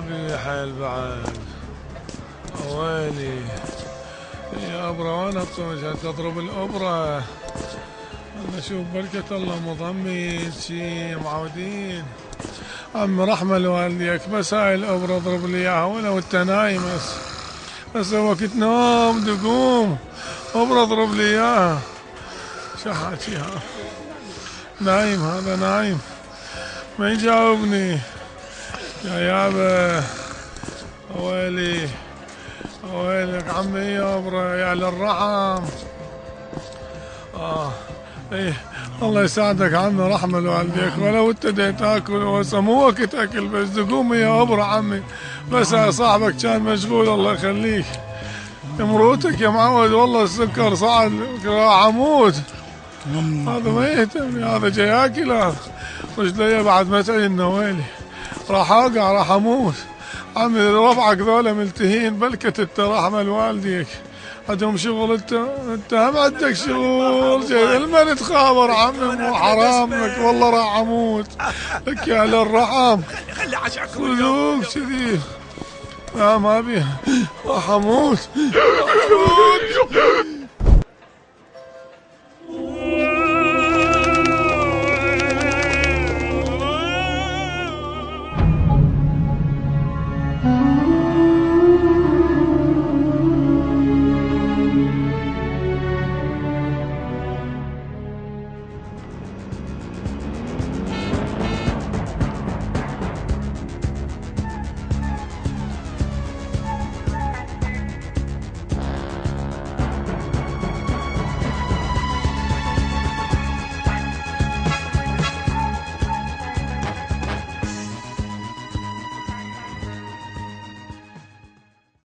بي حيل بعد. ويلي يا ابره وانا عشان تضرب الابره. انا اشوف بركة الله مضمي شي معودين. عم رحمة لوالديك بس هاي الابره اضرب لي اياها ولو انت نايم بس وقت نام تقوم ابره اضرب لي اياها. شو حاكيها نايم هذا نايم ما يجاوبني يا يابا. ويلي ويلك عمي يا ابره يا للرحم. ايه الله يساعدك عمي رحمة لوالديك ولو انت تاكل وهسه مو وقت اكل بس تقوم يا ابره عمي بس صاحبك كان مشغول الله يخليك. مروتك يا معود والله السكر صعد راح اموت. هذا ما يهتم هذا جاي ياكل هذا رجليه بعد ما تعين ويلي راح اوقع راح اموت. عمي ربعك ذولا ملتهين بلكت انت رحمة لوالديك عندهم شغل انت هم عندك شغل جاي لما نتخابر عمي مو حرام لك والله راح اموت لك يا للرحم. خلي عشاك خذوك كذي لا ما بيها راح اموت.